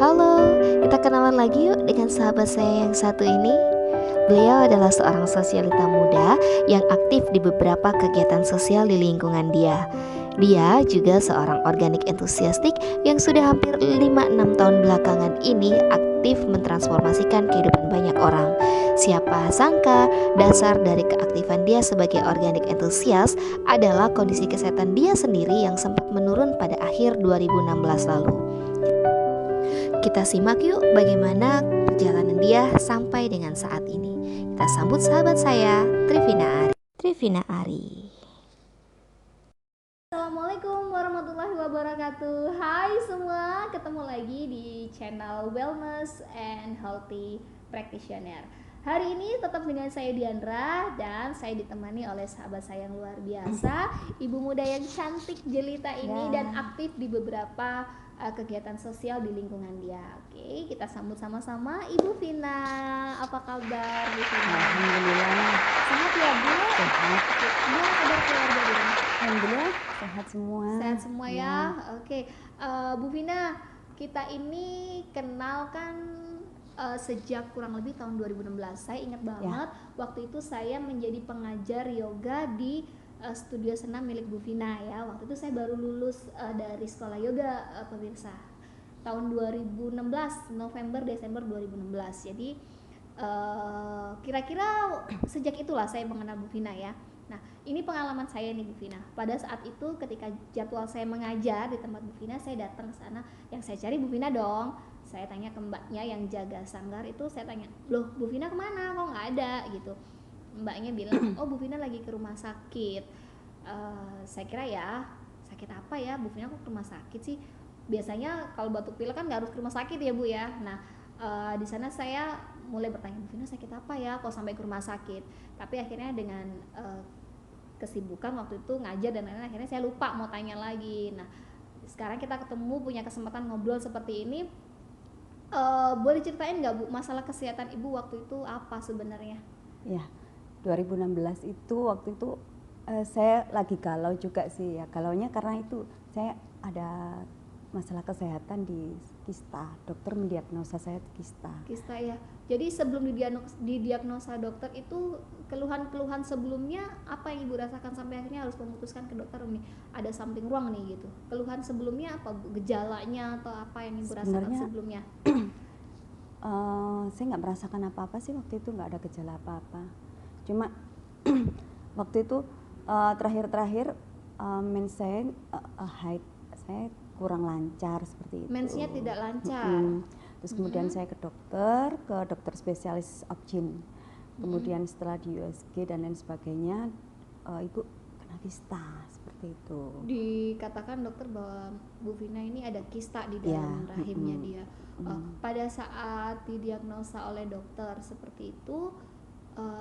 Halo, kita kenalan lagi yuk dengan sahabat saya yang satu ini. Beliau adalah seorang sosialita muda yang aktif di beberapa kegiatan sosial di lingkungan dia. Dia juga seorang organik entusiastik yang sudah hampir 5-6 tahun belakangan ini aktif mentransformasikan kehidupan banyak orang. Siapa sangka dasar dari keaktifan dia sebagai organik entusias adalah kondisi kesehatan dia sendiri yang sempat menurun pada akhir 2016 lalu. Kita simak yuk bagaimana perjalanan dia sampai dengan saat ini. Kita sambut sahabat saya, Trivina Ari. Trivina Ari. Assalamualaikum warahmatullahi wabarakatuh. Hai semua, ketemu lagi di channel Wellness and Healthy Practitioner. Hari ini tetap dengan saya Diandra dan saya ditemani oleh sahabat saya yang luar biasa, ibu muda yang cantik jelita ini dan aktif di beberapa kegiatan sosial di lingkungan dia. Oke, kita sambut sama-sama Ibu Vina. Apa kabar Bu Vina? Alhamdulillah. Sehat ya Bu? Sehat. Gimana kabar keluarga Bu? Alhamdulillah sehat semua. Sehat semua ya. Oke, Bu Vina, kita ini kenal kan sejak kurang lebih tahun 2016. Saya ingat banget waktu itu saya menjadi pengajar yoga di studio senam milik Bu Vina ya. Waktu itu saya baru lulus dari sekolah yoga, pemirsa. Tahun 2016, November Desember 2016. Jadi kira-kira sejak itulah saya mengenal Bu Vina ya. Nah, ini pengalaman saya nih Bu Vina. Pada saat itu ketika jadwal saya mengajar di tempat Bu Vina, saya datang ke sana. Yang saya cari Bu Vina dong. Saya tanya ke mbaknya yang jaga sanggar itu, saya tanya, "Loh, Bu Vina kemana? Kok nggak ada?" gitu. Mbaknya bilang, "Oh, Bu Vina lagi ke rumah sakit." Saya kira ya, sakit apa ya? Bu Vina kok ke rumah sakit sih? Biasanya kalau batuk pilek kan nggak harus ke rumah sakit ya Bu ya. Nah, di sana saya mulai bertanya, Bu Vina sakit apa ya kok sampai ke rumah sakit. Tapi akhirnya dengan kesibukan waktu itu ngajar dan lain-lain, akhirnya saya lupa mau tanya lagi. Nah, sekarang kita ketemu punya kesempatan ngobrol seperti ini. Boleh ceritain nggak Bu masalah kesehatan Ibu waktu itu apa sebenarnya? Ya, 2016 itu waktu itu saya lagi galau juga sih ya. Galaunya karena itu saya ada masalah kesehatan di kista. Dokter mendiagnosa saya kista. Kista ya. Jadi sebelum didiagnosa dokter itu keluhan-keluhan sebelumnya apa yang Ibu rasakan sampai akhirnya harus memutuskan ke dokter nih ada something wrong nih gitu. Keluhan sebelumnya apa Bu? Gejalanya atau apa yang Ibu rasakan sebelumnya? Saya nggak merasakan apa-apa sih waktu itu, nggak ada gejala apa-apa. Cuma waktu itu terakhir-terakhir mens saya haid saya kurang lancar seperti itu. Mensnya tidak lancar. Terus kemudian saya ke dokter spesialis obgyn. Kemudian setelah di USG dan lain sebagainya, Ibu kena kista seperti itu. Dikatakan dokter bahwa Bu Vina ini ada kista di dalam rahimnya dia. Pada saat didiagnosa oleh dokter seperti itu,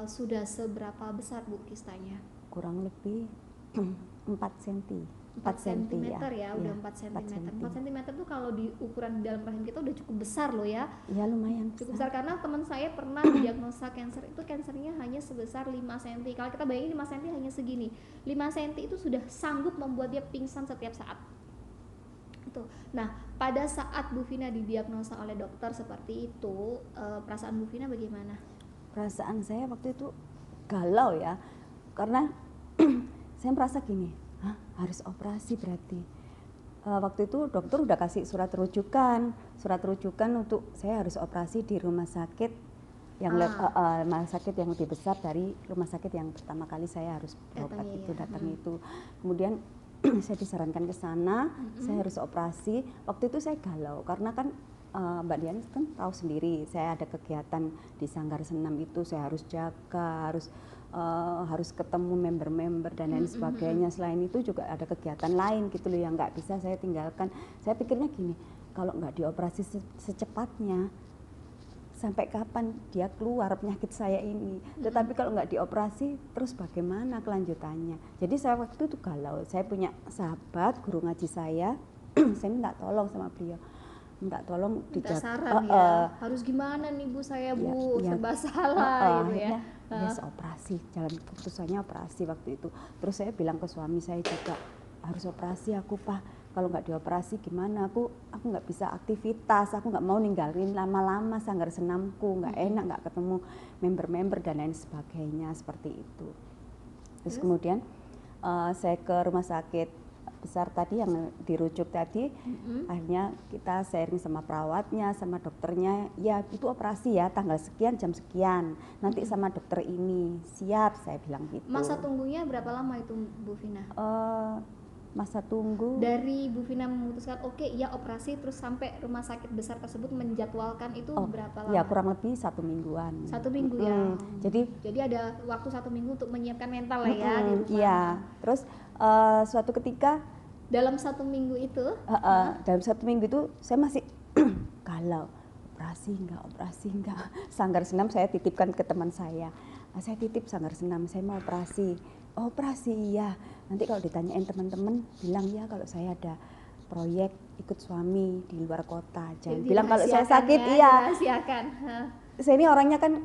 sudah seberapa besar Bu kistanya? Kurang lebih 4 cm. 4 cm ya, udah 4 cm. 4 cm tuh kalau di ukuran di dalam rahim kita udah cukup besar loh ya. Ya lumayan cukup besar karena teman saya pernah didiagnosa kanker itu kansernya hanya sebesar 5 cm. Kalau kita bayangin 5 cm hanya segini. 5 cm itu sudah sanggup membuat dia pingsan setiap saat. Itu. Nah, pada saat Bu Vina didiagnosa oleh dokter seperti itu, perasaan Bu Vina bagaimana? Perasaan saya waktu itu galau ya. Karena saya merasa gini, harus operasi berarti. Waktu itu dokter udah kasih surat rujukan untuk saya harus operasi di rumah sakit yang rumah sakit yang lebih besar dari rumah sakit yang pertama kali saya harus berobat datang itu. Kemudian saya disarankan ke sana, saya harus operasi. Waktu itu saya galau karena kan Mbak Dian kan tahu sendiri, saya ada kegiatan di sanggar senam itu, saya harus jaga, harus ketemu member-member dan lain sebagainya. Selain itu juga ada kegiatan lain gitu loh yang nggak bisa saya tinggalkan. Saya pikirnya gini, kalau nggak dioperasi secepatnya, sampai kapan dia keluar penyakit saya ini. Tetapi kalau nggak dioperasi, terus bagaimana kelanjutannya? Jadi saya waktu itu galau. Saya punya sahabat, guru ngaji saya minta tolong sama beliau. Minta saran ya, harus gimana nih Bu saya Bu, serba salah gitu ya. Yes, operasi, jalan keputusannya operasi waktu itu. Terus saya bilang ke suami saya juga, harus operasi aku Pak, kalau nggak dioperasi gimana, aku nggak bisa aktivitas, aku nggak mau ninggalin lama-lama sanggar senamku, nggak enak, nggak ketemu member-member dan lain sebagainya seperti itu. Terus kemudian saya ke rumah sakit besar tadi yang dirujuk tadi, akhirnya kita sharing sama perawatnya, sama dokternya, ya itu operasi ya tanggal sekian jam sekian, nanti sama dokter ini, siap saya bilang gitu. Masa tunggunya berapa lama itu Bu Vina? Masa tunggu dari Bu Vina memutuskan oke, ya operasi terus sampai rumah sakit besar tersebut menjadwalkan itu berapa lama? Ya kurang lebih 1 mingguan. 1 minggu ya. Jadi ada waktu 1 minggu untuk menyiapkan mental lah ya di rumah. Iya. Terus suatu ketika dalam 1 minggu itu, dalam 1 minggu itu saya masih galau, operasi enggak. Sanggar senam saya titipkan ke teman saya. Saya titip sanggar senam, saya mau operasi. Oh, operasi iya. Nanti kalau ditanyain teman-teman bilang ya kalau saya ada proyek ikut suami di luar kota. Jangan bilang kalau saya sakit ya, iya. Dirahasiakan. Saya ini orangnya kan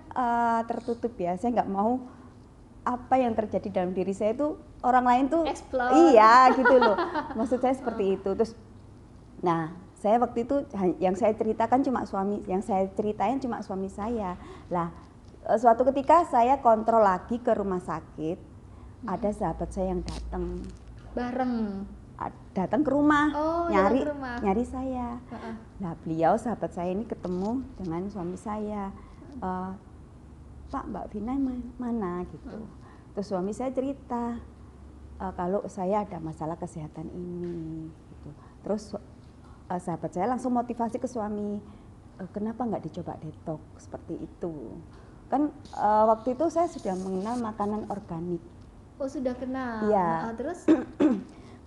tertutup ya. Saya nggak mau apa yang terjadi dalam diri saya itu orang lain tuh explode. Iya gitu loh. Maksud saya seperti itu. Terus nah, saya waktu itu yang saya ceritakan cuma yang saya ceritain cuma suami saya. Lah, suatu ketika saya kontrol lagi ke rumah sakit. Ada sahabat saya yang datang ke rumah, nyari saya. Nah, beliau sahabat saya ini ketemu dengan suami saya. Pak, Mbak Vina mana gitu. Terus suami saya cerita kalau saya ada masalah kesehatan ini gitu. Terus sahabat saya langsung motivasi ke suami, kenapa nggak dicoba detox seperti itu. Kan waktu itu saya sudah mengenal makanan organik. Oh, sudah kenal. Iya. Terus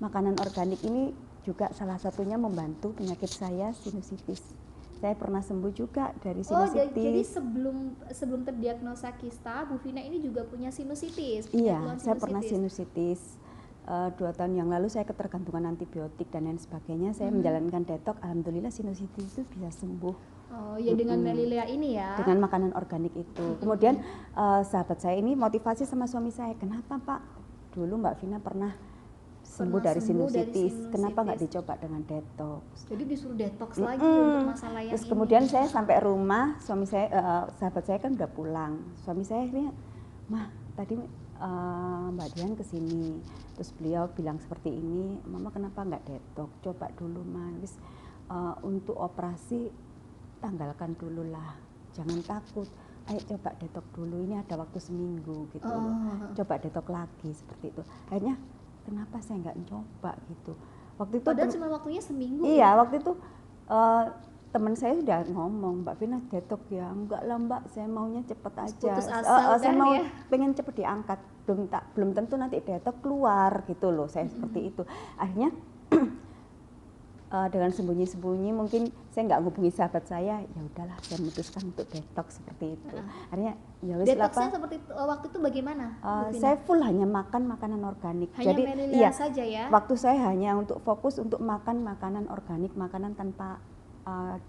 makanan organik ini juga salah satunya membantu penyakit saya sinusitis. Saya pernah sembuh juga dari sinusitis. Oh, jadi sebelum terdiagnosa kista, Bu Vina ini juga punya sinusitis. Iya, saya pernah sinusitis. 2 tahun yang lalu saya ketergantungan antibiotik dan lain sebagainya. Saya menjalankan detox, alhamdulillah sinusitis itu bisa sembuh. Oh ya, dengan Melilea ini ya. Dengan makanan organik itu. Kemudian sahabat saya ini motivasi sama suami saya, kenapa Pak? Dulu Mbak Vina pernah sembuh dari sinusitis. Kenapa nggak dicoba dengan detox? Jadi disuruh detox lagi untuk masalah yang Terus kemudian saya sampai rumah, suami saya, sahabat saya kan udah pulang. Suami saya ini, Mah tadi Mbak Dian kesini. Terus beliau bilang seperti ini, Mama kenapa nggak detox? Coba dulu Mah. Untuk operasi tanggalkan dulu lah, jangan takut, ayo coba detox dulu, ini ada waktu seminggu gitu loh. Coba detox lagi seperti itu. Akhirnya kenapa saya nggak coba gitu. Waktu itu padahal cuma waktunya seminggu. Iya, waktu itu teman saya sudah ngomong, Mbak Vina detox ya. Enggak lah Mbak, saya maunya cepet aja. Saya mau pengen cepet diangkat, belum tentu nanti detox keluar gitu loh. Saya seperti itu. Akhirnya dengan sembunyi-sembunyi mungkin saya nggak hubungi sahabat saya, ya udahlah saya memutuskan untuk detox seperti itu. Akhirnya ya wis lah. Detoxnya seperti itu, waktu itu bagaimana? Saya full hanya makan makanan organik. Hanya jadi Melilea saja ya. Waktu saya hanya untuk fokus untuk makan makanan organik, makanan tanpa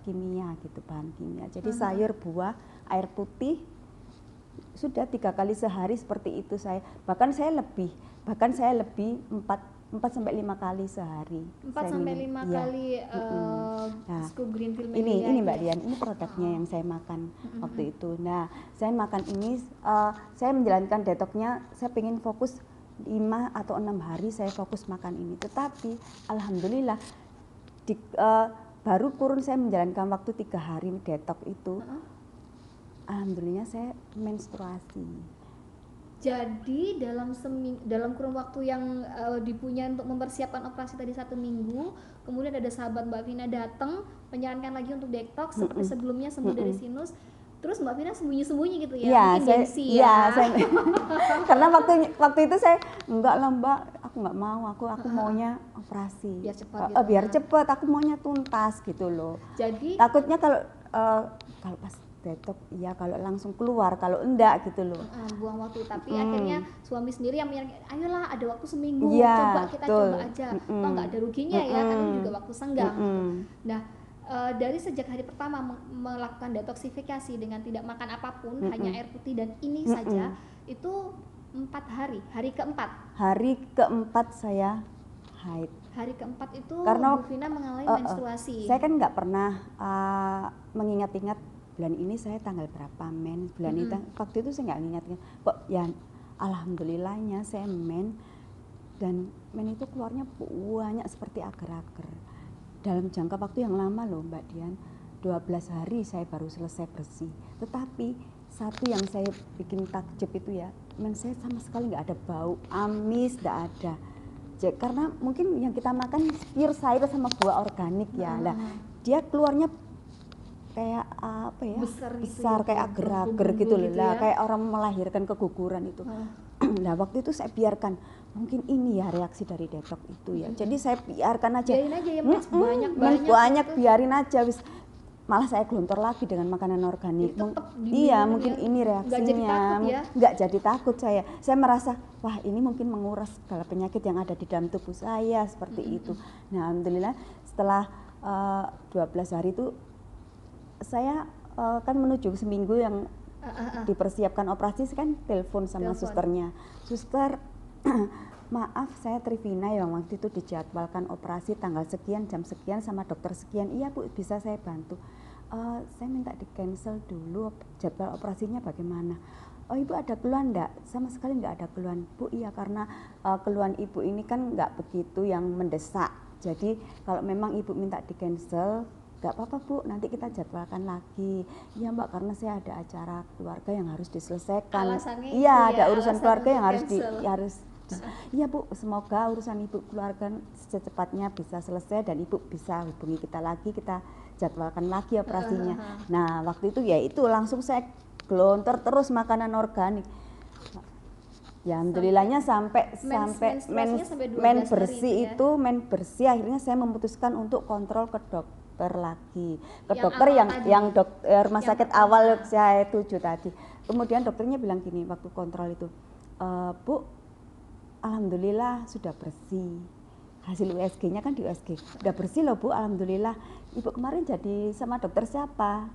kimia gitu, bahan kimia. Jadi sayur, buah, air putih, sudah 3 kali sehari seperti itu saya. Bahkan saya lebih 4 sampai 5 kali sehari. 4 sampai 5 kali scoop green tea ini Mbak Dian, ini produknya yang saya makan waktu itu. Nah, saya makan ini, saya menjalankan detoxnya, saya pengen fokus 5 atau 6 hari saya fokus makan ini. Tetapi alhamdulillah baru kurun saya menjalankan waktu 3 hari detox itu, alhamdulillah saya menstruasi. Jadi dalam kurun waktu yang dipunya untuk mempersiapkan operasi tadi 1 minggu, kemudian ada sahabat Mbak Vina datang menyarankan lagi untuk detox seperti sebelumnya sembuh dari sinus. Terus Mbak Vina sembunyi-sembunyi gitu ya? Iya, mungkin gengsi ya. Karena waktu itu saya enggak lah Mbak, aku nggak mau, aku maunya operasi. Biar cepat gitu. Biar cepat, aku maunya tuntas gitu loh. Jadi takutnya kalau pas detox ya, kalau langsung keluar, kalau enggak gitu loh. Buang waktu, tapi akhirnya suami sendiri yang menyatakan, ayolah ada waktu seminggu, ya, kita coba aja, toh nggak ada ruginya ya, karena juga waktu senggang. Nah, dari sejak hari pertama melakukan detoksifikasi dengan tidak makan apapun, hanya air putih dan ini saja, itu 4 hari, hari keempat saya haid. Hari keempat itu Karena Bu Vina mengalami menstruasi. Saya kan nggak pernah mengingat-ingat bulan ini saya tanggal berapa bulan itu. Waktu itu saya nggak ingat-ingat. Kok ya alhamdulillahnya saya dan itu keluarnya banyak seperti agar-agar. Dalam jangka waktu yang lama loh Mbak Dian, 12 hari saya baru selesai bersih. Tetapi satu yang saya bikin takjub itu ya, saya sama sekali nggak ada bau, amis nggak ada. Karena mungkin yang kita makan pure sayur sama buah organik ya. Nah, dia keluarnya kayak apa ya? Besar gitu ya, kayak agar-agar gitu loh. Lah, kayak orang melahirkan keguguran itu. Nah, waktu itu saya biarkan, mungkin ini ya reaksi dari detox itu ya. Jadi saya biarkan aja. Biarin aja ya, banyak gitu. Biarin aja wis. Malah saya gelontor lagi dengan makanan organik. Iya, mungkin ini reaksinya. Nggak jadi takut saya. Saya merasa, wah ini mungkin menguras segala penyakit yang ada di dalam tubuh saya seperti itu. Nah, alhamdulillah setelah 12 hari itu saya kan menuju seminggu yang dipersiapkan operasi, kan telepon sama susternya. Suster, maaf saya Trivina yang waktu itu dijadwalkan operasi tanggal sekian jam sekian sama dokter sekian. Iya Bu, bisa saya bantu. Saya minta di cancel dulu jadwal operasinya bagaimana. Oh Ibu ada keluhan enggak? Sama sekali enggak ada keluhan. Bu iya karena keluhan Ibu ini kan enggak begitu yang mendesak. Jadi kalau memang Ibu minta di cancel enggak apa-apa Bu, nanti kita jadwalkan lagi. Iya Mbak, karena saya ada acara keluarga yang harus diselesaikan. Iya, ada urusan keluarga yang harus iya Bu, semoga urusan Ibu keluarga secepatnya bisa selesai dan Ibu bisa hubungi kita lagi, kita jadwalkan lagi operasinya. Nah, waktu itu ya itu langsung saya gelontor terus makanan organik. Ya alhamdulillahnya sampai bersih itu akhirnya saya memutuskan untuk kontrol ke dokter lagi. Ke dokter yang dokter rumah sakit awal saya tuju tadi. Kemudian dokternya bilang gini waktu kontrol itu, Bu, alhamdulillah sudah bersih. Hasil USG-nya kan di USG. Udah bersih loh Bu, alhamdulillah. Ibu kemarin jadi sama dokter siapa?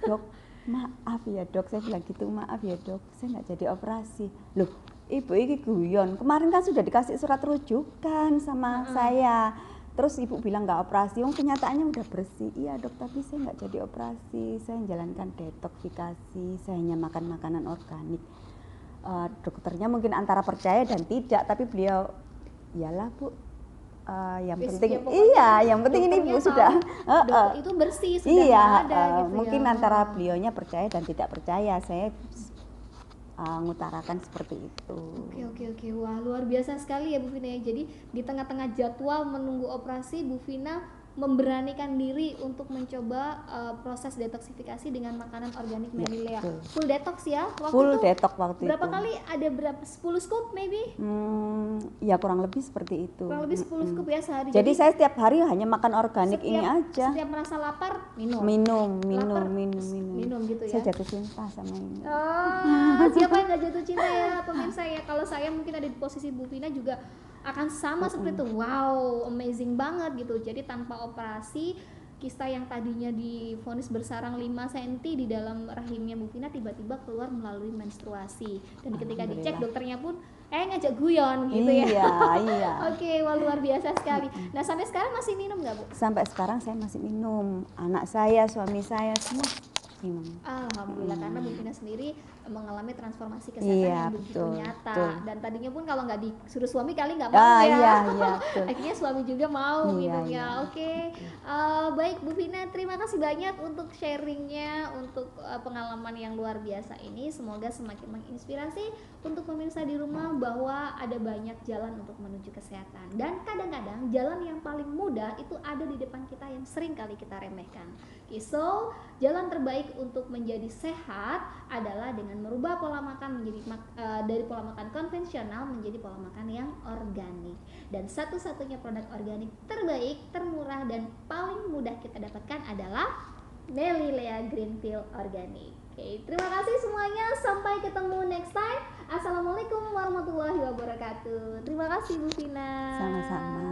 Dok, maaf ya Dok, saya bilang gitu, maaf ya Dok, saya nggak jadi operasi. Loh, Ibu ini guyon. Kemarin kan sudah dikasih surat rujukan sama saya. Terus Ibu bilang nggak operasi, kenyataannya udah bersih. Iya Dok, tapi saya nggak jadi operasi. Saya menjalankan detoksifikasi, saya hanya makan makanan organik. Dokternya mungkin antara percaya dan tidak, tapi beliau iyalah Bu, yang penting yang penting ini Bu sudah itu bersih sudah ada gitu mungkin ya. Antara beliaunya percaya dan tidak percaya, saya mengutarakan seperti itu. Oke. Wah, luar biasa sekali ya Bu Vina ya. Jadi di tengah-tengah jadwal menunggu operasi, Bu Vina memberanikan diri untuk mencoba proses detoksifikasi dengan makanan organik Melilea. Full detox ya waktu full itu. Detox waktu berapa itu. Kali ada 10 scoop maybe? Ya kurang lebih seperti itu. Kurang lebih 10 scoop ya sehari. Jadi saya setiap hari hanya makan organik ini aja. Setiap merasa lapar minum gitu ya. Saya jatuh cinta sama ini. Siapa yang gak jatuh cinta ya pemirsa ya. Kalau saya mungkin ada di posisi Bu Vina juga akan sama seperti itu. Wow, amazing banget gitu. Jadi tanpa operasi, kista yang tadinya divonis bersarang 5 cm di dalam rahimnya Bu Vina tiba-tiba keluar melalui menstruasi. Dan ketika dicek dokternya pun ngajak guyon gitu ya. Iya. Oke, wah luar biasa sekali. Nah, sampai sekarang masih minum nggak Bu? Sampai sekarang saya masih minum. Anak saya, suami saya semua minum. Alhamdulillah, karena Bu Vina sendiri mengalami transformasi kesehatan yang begitu nyata. Dan tadinya pun kalau nggak disuruh suami kali nggak mau ya. Akhirnya suami juga mau minumnya. Oke. Baik Bu Vina, terima kasih banyak untuk sharingnya, untuk pengalaman yang luar biasa ini. Semoga semakin menginspirasi untuk pemirsa di rumah bahwa ada banyak jalan untuk menuju kesehatan. Dan kadang-kadang jalan yang paling mudah itu ada di depan kita yang sering kali kita remehkan. So, jalan terbaik untuk menjadi sehat adalah dengan merubah pola makan menjadi dari pola makan konvensional menjadi pola makan yang organik. Dan satu-satunya produk organik terbaik, termurah dan paling mudah kita dapatkan adalah Melilea Greenfield Organic. Oke, terima kasih semuanya. Sampai ketemu next time. Assalamualaikum warahmatullahi wabarakatuh. Terima kasih Bu Vina. Sama-sama.